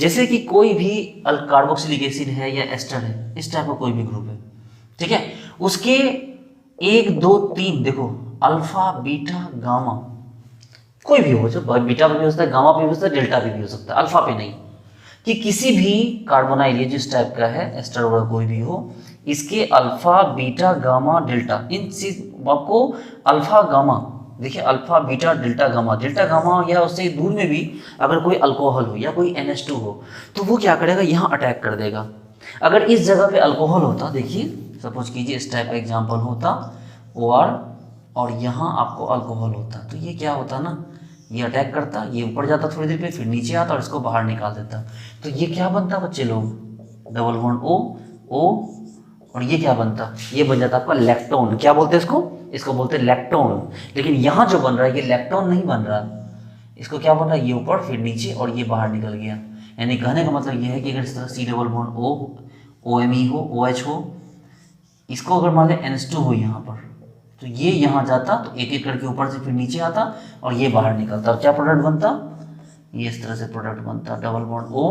जैसे कि कोई भी कार्बोक्सिलिक एसिड है या एस्टर है, इस टाइप का कोई भी ग्रुप है, ठीक है, उसके 1 2 3 देखो, अल्फा बीटा गामा, कोई भी हो, जो बीटा पे भी हो सकता है, गामा पे भी हो सकता है, डेल्टा पे भी हो सकता है, अल्फा पे नहीं, कि किसी भी कार्बोनाइल ये जिस टाइप का है एस्टर वगैरह कोई भी हो, इसके अल्फा बीटा गामा डेल्टा, इन चीज आपको अल्फा गामा, देखिए अल्फा बीटा डेल्टा गामा या उससे दूर में भी अगर कोई अल्कोहल हो या कोई NH2 हो तो वो क्या करेगा, यहाँ अटैक कर देगा। अगर इस जगह पे अल्कोहल होता, देखिए सपोज कीजिए इस टाइप का एग्जाम्पल होता OR और यहाँ आपको अल्कोहल होता, तो ये क्या होता ना, ये अटैक करता, ये ऊपर जाता थोड़ी देर पे, फिर नीचे आता और इसको बाहर निकाल देता। तो ये क्या बनता बच्चे लोग, डबल बॉन्ड O O, और ये क्या बनता, ये बन जाता आपका लैक्टोन। क्या बोलते हैं इसको, इसको बोलते हैं लैक्टोन। लेकिन यहाँ जो बन रहा है ये लैक्टोन नहीं बन रहा, इसको क्या बन रहा है, ये ऊपर फिर नीचे और ये बाहर निकल गया। यानी कहने का मतलब ये है कि अगर इस तरह C double bond O OMe हो OH हो, इसको अगर मान लें NH2 हो यहाँ पर, तो ये यहाँ जाता तो एक एक करके ऊपर से फिर नीचे आता और ये बाहर निकलता, और क्या प्रोडक्ट बनता, ये इस तरह से प्रोडक्ट बनता, डबल बॉन्ड O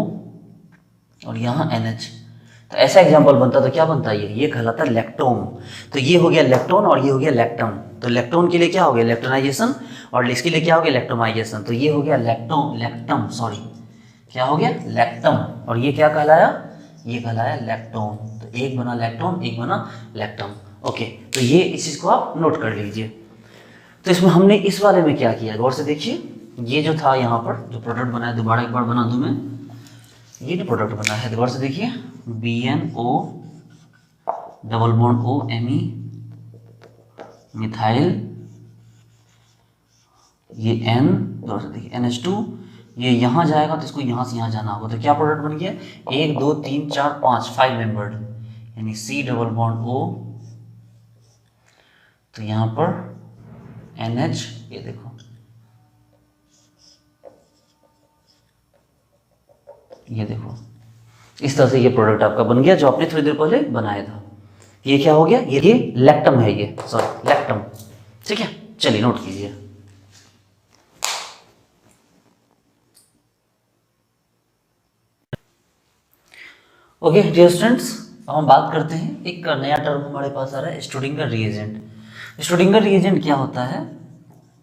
और यहाँ NH। तो ऐसा एग्जांपल बनता, तो क्या बनता है, ये कहलाता है लैक्टोन। तो ये हो गया लैक्टोन और ये हो गया लैक्टम। तो लैक्टोन के लिए क्या हो गया, लैक्टोनाइजेशन, और इसके लिए क्या हो गया, लैक्टोमाइजेशन। तो ये हो गया लैक्टम सॉरी, क्या हो गया, लैक्टम, और ये क्या कहलाया, ये कहलाया लैक्टोन। तो एक बना लैक्टोन, एक बना लैक्टम। ओके, तो ये इस चीज़ को आप नोट कर लीजिए। तो इसमें हमने इस वाले में क्या किया, गौर से देखिए, ये जो था यहाँ पर जो प्रोडक्ट बनाया, दोबारा एक बार बना दूँ मैं, ये जो प्रोडक्ट बना है गौर से देखिए, BNO double bond OMe methyl, ये N, गौर से देखिए NH2, ये यहाँ जाएगा तो इसको यहाँ से यहाँ जाना होगा, तो क्या प्रोडक्ट बन गया, 1 2 3 4 5 मेंबर्ड, यानी C डबल बॉन्ड O, तो यहाँ पर NH, ये देखो ये देखो, इस तरह से ये प्रोडक्ट आपका बन गया जो आपने थोड़ी देर पहले बनाया था। ये क्या हो गया, ये लैक्टम है, ये सॉरी लैक्टम, ठीक है। चलिए नोट कीजिए। ओके डियर स्टूडेंट्स, अब हम बात करते हैं, एक नया टर्म हमारे पास आ रहा है, स्टोडिंगर रिएजेंट। स्टोडिंगर रिएजेंट क्या होता है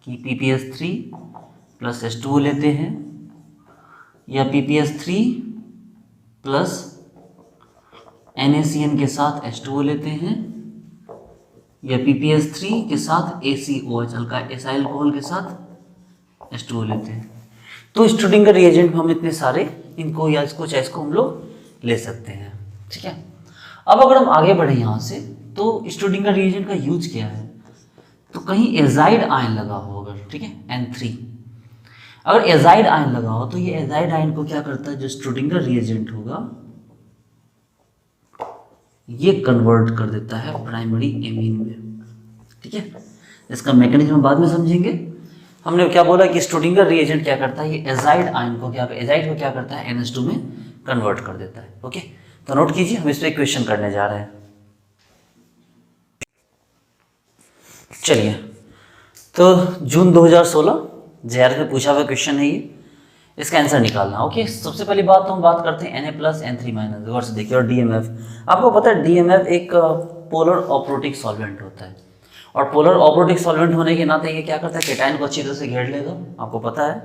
कि PPS3 प्लस H2O लेते हैं, या PPS3 प्लस NaCN के साथ H2O लेते हैं, या PPS3 के साथ ACOH एसाइल कोहल के साथ H2O लेते हैं। तो स्टोडिंगर रिएजेंट में हम इतने सारे इनको या इसको चाहे इसको हम लोग ले सकते हैं, ठीक है। अब अगर हम आगे बढ़े यहाँ से, तो स्टोडिंगर रिएजेंट का यूज क्या है, तो कहीं एजाइड आयन लगा हो अगर, ठीक है, N3, अगर एजाइड आयन लगा हो तो ये एजाइड आयन को क्या करता है, जो स्टोडिंगर रिएजेंट होगा ये कन्वर्ट कर देता है प्राइमरी एमीन में, ठीक है। इसका मैकेनिज्म बाद में समझेंगे। हमने क्या बोला कि स्टोडिंगर रिएजेंट क्या करता है, ये एजाइड आयन को एजाइड को क्या करता है, NH2 में कन्वर्ट कर देता है। ओके, तो नोट कीजिए, हम इस पर क्वेश्चन करने जा रहे हैं। चलिए, तो जून 2016 JR में पूछा हुआ क्वेश्चन है ये, इसका आंसर निकालना। ओके, सबसे पहली बात तो हम बात करते हैं Na+ N3-, गौर से देखिए, और DMF। आपको पता है DMF एक पोलर ऑप्रोटिक सॉल्वेंट होता है, और पोलर ऑप्रोटिक सॉल्वेंट होने के नाते ये क्या करता है, केटाइन को अच्छी तरह से घेर लेगा। आपको पता है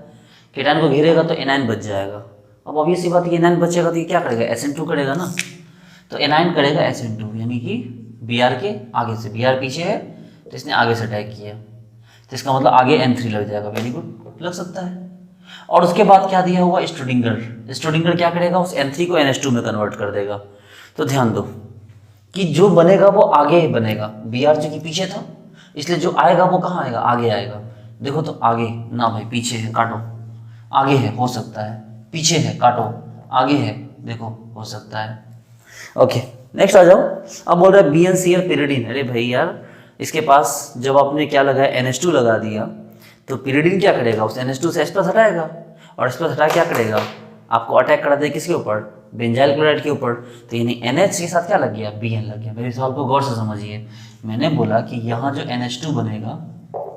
केटाइन को घेरेगा तो एनाइन बच जाएगा। अब ऑब्वियस सी बात, ये एनाइन बचेगा तो ये क्या करेगा, SN2 करेगा ना, तो एनाइन करेगा SN2, यानी कि Br के आगे से, Br पीछे है तो इसने आगे से अटैक किया, तो इसका मतलब आगे N3 लग जाएगा। वेरी गुड, लग सकता है। और उसके बाद क्या दिया हुआ, स्टोडिंगर क्या करेगा, उस N3 को NH2 में कन्वर्ट कर देगा। तो ध्यान दो कि जो बनेगा वो आगे बनेगा, Br जो कि पीछे था, इसलिए जो आएगा वो कहाँ आएगा, आगे आएगा। देखो तो आगे ना भाई, पीछे है काटो, आगे है हो सकता है, पीछे है काटो, आगे है देखो हो सकता है। ओके, नेक्स्ट आ जाओ। अब बोल रहा है BnCl pyridine। अरे भाई यार, इसके पास जब आपने क्या लगाया, NH2 लगा दिया, तो pyridine क्या करेगा, उस NH2 से H+ हटाएगा, और H+ हटा क्या करेगा, आपको अटैक करा देगा किसके ऊपर, बेंजाइल क्लोराइड के ऊपर। तो यानी NH के साथ क्या लग गया, Bn लग गया। मेरे सवाल को गौर से समझिए, मैंने बोला कि यहाँ जो NH2 बनेगा,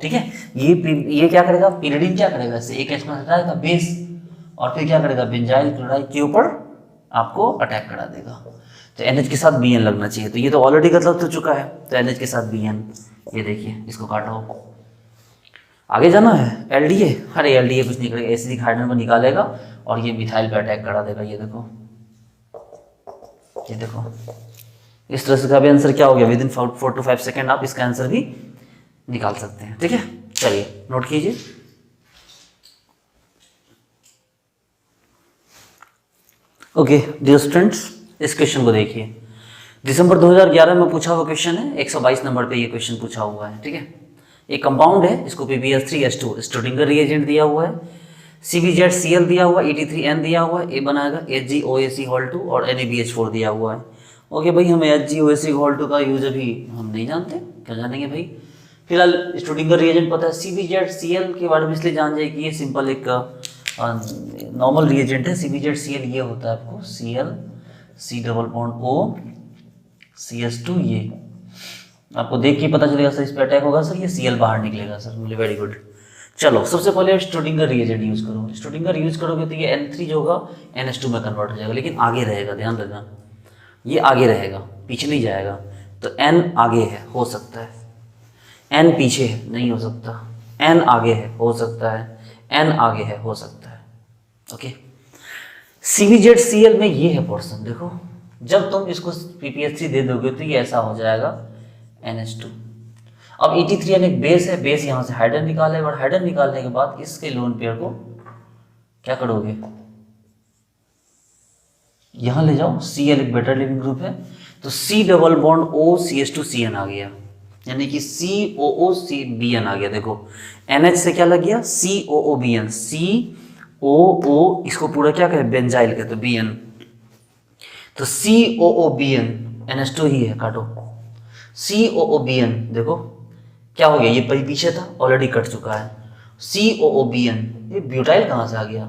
ठीक है, ये क्या करेगा, pyridine क्या करेगा, इससे एक H+ हटाएगा बेस, और फिर क्या करेगा, बेंजाइल क्लोराइड के ऊपर आपको अटैक करा देगा। तो NH के साथ Bn लगना चाहिए, तो ये तो ऑलरेडी गलत हो चुका है, तो NH के साथ Bn, ये देखिए, इसको काटो, आगे जाना है एलडीए, अरे एलडीए कुछ नहीं करेगा, एसिडिक हाइड्रोजन को निकालेगा और ये मिथाइल पे अटैक करा देगा। ये देखो, ये देखो, इस तरह से का भी आंसर क्या हो गया, विद इन 4 to 5 सेकेंड आप इसका आंसर भी निकाल सकते हैं। ठीक है, चलिए नोट कीजिए। ओके डियर स्टूडेंट्स, इस क्वेश्चन को देखिए, दिसंबर 2011 में पूछा हुआ क्वेश्चन है, 122 नंबर पे ये क्वेश्चन पूछा हुआ है। ठीक है, एक कंपाउंड है, इसको PbS3H2 स्ट्रोडिंगर रिएजेंट दिया हुआ है, CbZCl दिया हुआ है, Et3N दिया हुआ है, ए बनाएगा HgOAc2 और NaBH4 दिया हुआ है। ओके भाई, हमें HgOAc2 का यूज अभी हम नहीं जानते, क्या जानेंगे भाई, फिलहाल स्ट्रोडिंगर रिएजेंट पता है। CbZCl के बारे में इसलिए जान जाए कि ये सिंपल एक नॉर्मल रिएजेंट है। CbZCl ये होता है आपको Cl C double bond O CH2, ये आपको देख के पता चलेगा सर इस पे अटैक होगा सर, ये Cl बाहर निकलेगा सर, बोले वेरी गुड। चलो सबसे पहले स्ट्रोडिंगर रिएजेंट यूज करो, स्ट्रोडिंगर यूज करोगे तो ये N3 जो होगा NH2 में कन्वर्ट हो जाएगा, लेकिन आगे रहेगा, ध्यान रखना, ये आगे रहेगा, पीछे नहीं जाएगा। तो N आगे है, हो सकता है, N पीछे है, नहीं हो सकता, N आगे है, हो सकता है, N आगे है, हो सकता है। ओके, CbZCl में ये है पोर्शन, देखो जब तुम इसको PPH3 दे दोगे तो ये ऐसा हो जाएगा NH2। अब Et3N एक बेस है, बेस यहाँ से हाइड्रोजन निकालेगा और हाइड्रोजन निकालने के बाद इसके लोन पेयर को क्या करोगे, यहाँ ले जाओ, Cl एक बेटर लिविंग ग्रुप है, तो C double bond O CH2CN आ गया, यानी कि COOCBN आ गया। देखो NH से क्या लग गया, COOBN, COO इसको पूरा क्या कहे, बेंजाइल कहते, तो BN, तो COOBN NH2 ही है, काटो, COOBN देखो क्या हो गया, ये पीछे था, ऑलरेडी कट चुका है, COOBN, ये ब्यूटाइल कहाँ से आ गया,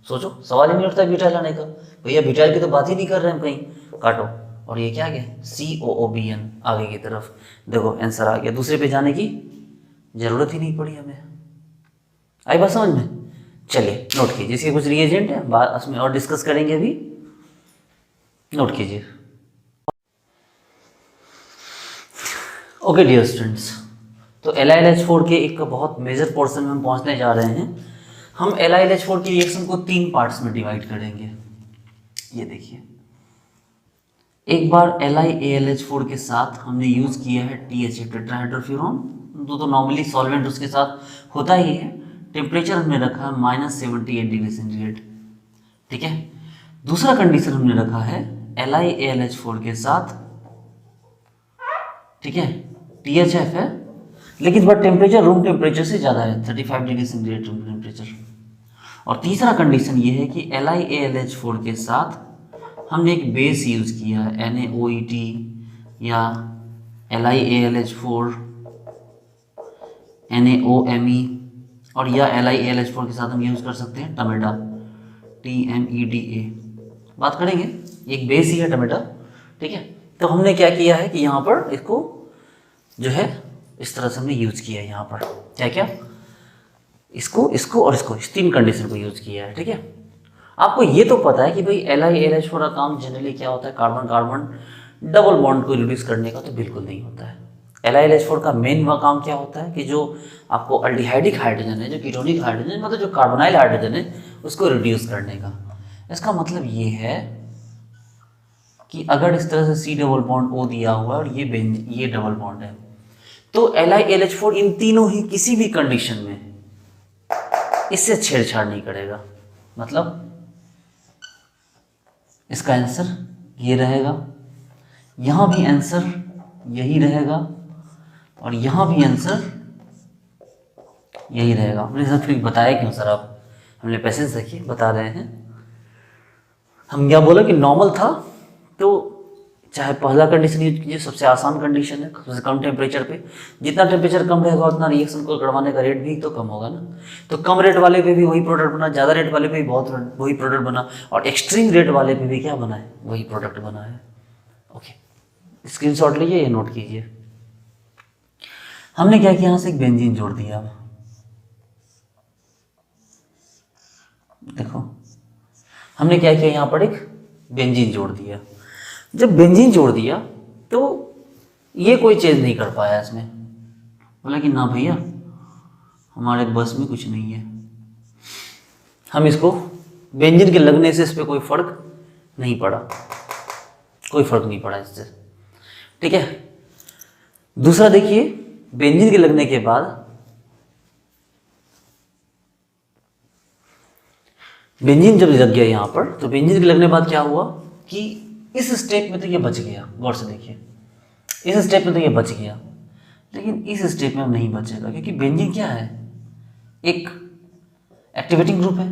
सोचो, सवाल ही नहीं उठता ब्यूटाइल आने का, भैया ब्यूटाइल की तो बात ही नहीं कर रहे हैं कहीं, काटो, और ये क्या आ गया, COOBN आगे की तरफ, देखो आंसर आ गया, दूसरे पे जाने की जरूरत ही नहीं पड़ी हमें। आई बात समझ में? चलिए नोट कीजिए, इसके कुछ रिएजेंट है, बात उसमें और डिस्कस करेंगे अभी, नोट कीजिए। ओके डियर स्टूडेंट्स, तो LiLH4 के एक बहुत मेजर पोर्शन में हम पहुंचने जा रहे हैं। हम LiLH4 की रिएक्शन को 3 पार्ट्स में डिवाइड करेंगे। ये देखिए, एक बार LiAlH4 के साथ हमने यूज किया है THA टेट्राहाइड्रोफ्यूरॉन, तो नॉर्मली सॉल्वेंट उसके साथ होता ही है। टेम्परेचर हमने रखा है -78 डिग्री सेंटीग्रेड। ठीक है, दूसरा कंडीशन हमने रखा है LiAlH4 के साथ, ठीक है, THF है, लेकिन बट टेम्परेचर रूम टेम्परेचर से ज़्यादा है, 35 डिग्री सेंटीग्रेड रूम टेम्परेचर। और तीसरा कंडीशन ये है कि LiAlH4 के साथ हमने एक बेस यूज किया है NaOET या LiAlH4 NaOMe, और या LiAlH4 के साथ हम यूज कर सकते हैं टमेटा TMEDA, बात करेंगे, एक बेस ही है टमेटा। ठीक है, तो हमने क्या किया है कि यहाँ पर इसको जो है इस तरह से हमने यूज किया है, यहाँ पर क्या क्या, इसको इसको और इसको, इस 3 कंडीशन को यूज किया है। ठीक है, आपको ये तो पता है कि भाई LiAlH4 का काम जनरली क्या होता है, कार्बन कार्बन डबल बॉन्ड को रिड्यूस करने का, तो बिल्कुल नहीं होता है। LiLH4 का मेन काम क्या होता है कि जो आपको अल्डिहाइडिक हाइड्रोजन है, जो कीटोनिक हाइड्रोजन, मतलब जो कार्बोनाइल हाइड्रोजन है, उसको रिड्यूस करने का। इसका मतलब ये है कि अगर इस तरह से C डबल बॉन्ड O दिया हुआ है और ये डबल बॉन्ड है, तो LiLH4 इन तीनों ही किसी भी कंडीशन में इससे छेड़छाड़ नहीं करेगा। मतलब इसका आंसर ये रहेगा, यहाँ भी आंसर यही रहेगा, और यहाँ भी आंसर यही रहेगा। हमने सर फिर बताया क्यों सर, आप हमने पैसेंस रखिए, बता रहे हैं। हम क्या बोला कि नॉर्मल था, तो चाहे पहला कंडीशन यूज कीजिए, सबसे आसान कंडीशन है, सबसे कम टेम्परेचर पे, जितना टेम्परेचर कम रहेगा उतना रिएक्शन को करवाने का रेट भी तो कम होगा ना। तो कम रेट वाले पे भी वही प्रोडक्ट बना, ज़्यादा रेट वाले पे भी वही प्रोडक्ट बना, और एक्सट्रीम रेट वाले पे भी क्या बना है, वही प्रोडक्ट बना है। ओके, स्क्रीनशॉट लीजिए, ये नोट कीजिए। हमने क्या किया, यहाँ से एक बेंजीन जोड़ दिया। देखो हमने क्या किया, यहाँ पर एक बेंजीन जोड़ दिया। जब बेंजीन जोड़ दिया तो ये कोई चेंज नहीं कर पाया इसमें, बोला कि ना भैया हमारे बस में कुछ नहीं है, हम इसको बेंजीन के लगने से इस पर कोई फर्क नहीं पड़ा, कोई फर्क नहीं पड़ा इससे। ठीक है, दूसरा देखिए, बेंजीन के लगने के बाद बेंजीन जब लग गया यहाँ पर, तो बेंजीन के लगने के बाद क्या हुआ कि इस स्टेप में तो ये बच गया, गौर से देखिए, इस स्टेप में तो ये बच गया, लेकिन इस स्टेप में अब नहीं बचेगा, क्योंकि बेंजीन क्या है, एक एक्टिवेटिंग ग्रुप है,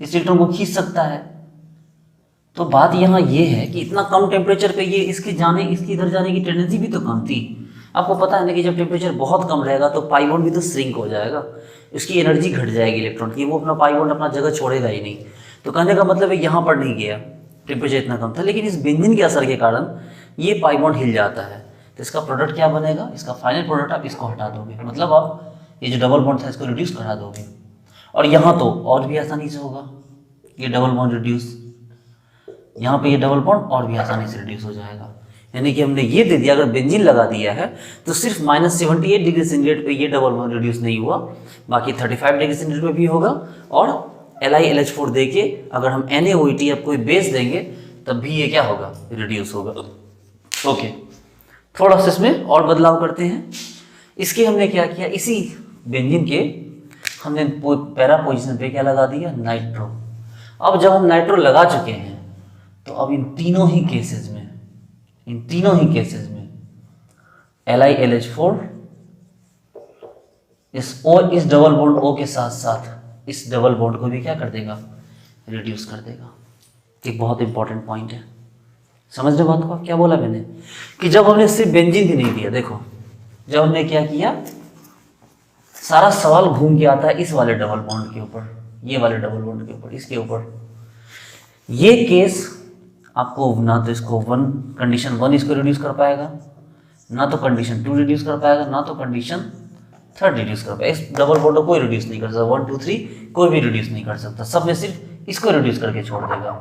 इस इलेक्ट्रॉन को खींच सकता है। तो बात यहाँ ये है कि इतना कम टेम्परेचर पे ये इसके इधर जाने की टेंडेंसी भी तो कम थी। आपको पता है ना कि जब टेम्परेचर बहुत कम रहेगा तो पाई बॉन्ड भी तो श्रिंक हो जाएगा, उसकी एनर्जी घट जाएगी इलेक्ट्रॉन की, वो अपना पाई बॉन्ड अपना जगह छोड़ेगा ही नहीं। तो कहने का मतलब है यहाँ पर नहीं गया, टेम्परेचर इतना कम था, लेकिन इस बेंजीन के असर के कारण ये पाई बॉन्ड हिल जाता है। तो इसका प्रोडक्ट क्या बनेगा, इसका फाइनल प्रोडक्ट आप इसको हटा दोगे, मतलब आप ये जो डबल बॉन्ड था इसको रिड्यूस करा दोगे। और यहाँ तो और भी आसानी से होगा, ये डबल बॉन्ड रिड्यूस, यहाँ पे ये डबल बॉन्ड और भी आसानी से रिड्यूस हो जाएगा। यानी कि हमने ये दे दिया, अगर बेंजीन लगा दिया है तो सिर्फ -78 डिग्री सेंटीग्रेड पे ये डबल बॉन्ड रिड्यूस नहीं हुआ, बाकी 35 डिग्री सेंटीग्रेड पे भी होगा। और LiLH4 दे के अगर हम NaOH या कोई बेस देंगे तब भी ये क्या होगा, रिड्यूस होगा। ओके, थोड़ा सा इसमें और बदलाव करते हैं। इसके हमने क्या किया, इसी बेंजीन के हमने पैरा पोजीशन पे क्या लगा दिया, नाइट्रो। अब जब हम नाइट्रो लगा चुके हैं तो अब इन तीनों ही केसेस में LiLH4 इस डबल बॉन्ड O के साथ साथ इस डबल बॉन्ड को भी क्या कर देगा, रिड्यूस कर देगा। एक बहुत इंपॉर्टेंट पॉइंट है, समझ रहे बात को। क्या बोला मैंने कि जब हमने सिर्फ बेंजीन ही नहीं दिया, देखो जब हमने क्या किया, सारा सवाल घूम के आता है इस वाले डबल बॉन्ड के ऊपर, ये वाले डबल बॉन्ड के ऊपर, इसके ऊपर। ये केस आपको ना तो इसको कंडीशन 1 इसको रिड्यूस कर पाएगा, ना तो कंडीशन 2 रिड्यूस कर पाएगा, ना तो कंडीशन 3 रिड्यूस कर पाएगा। इस डबल बॉन्ड को कोई रिड्यूस नहीं कर सकता, 1 2 3 कोई भी रिड्यूस नहीं कर सकता, सब में सिर्फ इसको रिड्यूस करके छोड़ देगा।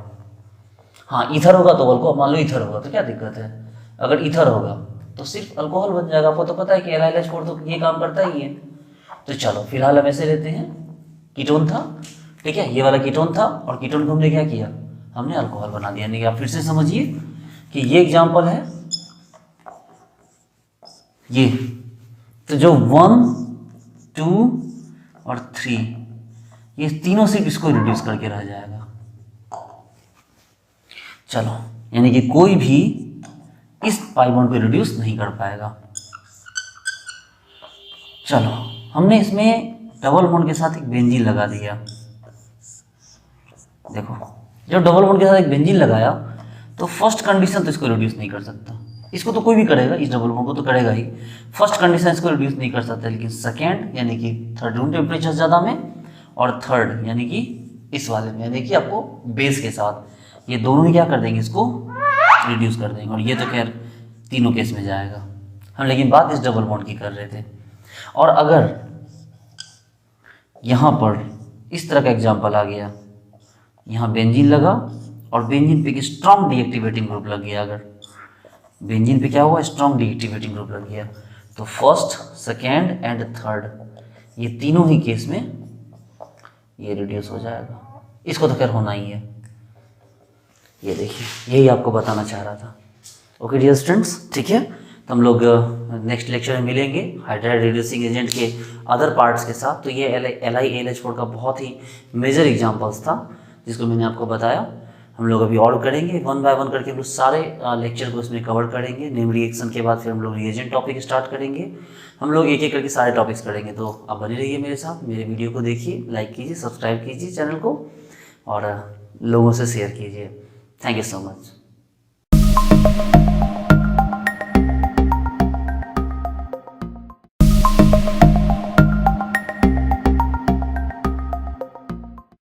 हाँ, ईथर होगा तो अल्कोहल, मान लो ईथर होगा तो क्या दिक्कत है, अगर ईथर होगा तो सिर्फ अल्कोहल बन जाएगा। आपको तो पता है कि LiLH4 तो ये काम करता ही है। तो चलो फिलहाल हम ऐसे लेते हैं, कीटोन था, ठीक है, ये वाला कीटोन था, और कीटोन को हमने क्या किया, हमने अल्कोहल बना दिया। यानी कि आप फिर से समझिए कि ये एग्जाम्पल है ये, तो जो 1 2 और 3 ये तीनों सिर्फ इसको रिड्यूस करके रह जाएगा। चलो, यानी कि कोई भी इस पाई बॉन्ड को रिड्यूस नहीं कर पाएगा। चलो, हमने इसमें डबल बॉन्ड के साथ एक बेंजीन लगा दिया। देखो, जब डबल बॉन्ड के साथ एक बेंजीन लगाया तो फर्स्ट कंडीशन तो इसको रिड्यूस नहीं कर सकता, इसको तो कोई भी करेगा, इस डबल बॉन्ड को तो करेगा ही। फर्स्ट कंडीशन इसको रिड्यूस नहीं कर सकता, लेकिन सेकेंड यानी कि थर्ड रूम टेम्परेचर ज़्यादा में, और थर्ड यानी कि इस वाले में, यानी कि आपको बेस के साथ, ये दोनों ही क्या कर देंगे, इसको रिड्यूस कर देंगे। और ये तो खैर तीनों केस में जाएगा, हम लेकिन बात इस डबल बॉन्ड की कर रहे थे। और अगर यहाँ पर इस तरह का एग्जाम्पल आ गया, यहाँ बेंजीन लगा और बेंजीन पे एक स्ट्रॉन्ग डीएक्टिवेटिंग ग्रुप लग गया, अगर बेंजीन पे क्या हुआ, स्ट्रॉन्ग डीएक्टिवेटिंग ग्रुप लग गया, तो फर्स्ट सेकेंड एंड थर्ड ये तीनों ही केस में ये रिड्यूस हो जाएगा। इसको तो खैर होना ही है। ये देखिए, यही आपको बताना चाह रहा था। ओके डियर स्टूडेंट्स, ठीक है, तो हम लोग नेक्स्ट लेक्चर में मिलेंगे हाइड्राइड रिड्यूसिंग एजेंट के अदर पार्ट्स के साथ। तो ये LiLH4 का बहुत ही मेजर एग्जांपल्स था जिसको मैंने आपको बताया। हम लोग अभी और करेंगे, 1 बाय 1 करके हम लोग सारे लेक्चर को इसमें कवर करेंगे। नेम रिएक्शन के बाद फिर हम लोग रिएजेंट टॉपिक स्टार्ट करेंगे। हम लोग एक एक करके सारे टॉपिक्स करेंगे। तो आप बने रहिए मेरे साथ, मेरे वीडियो को देखिए, लाइक कीजिए, सब्सक्राइब कीजिए चैनल को, और लोगों से शेयर कीजिए। Thank you so much.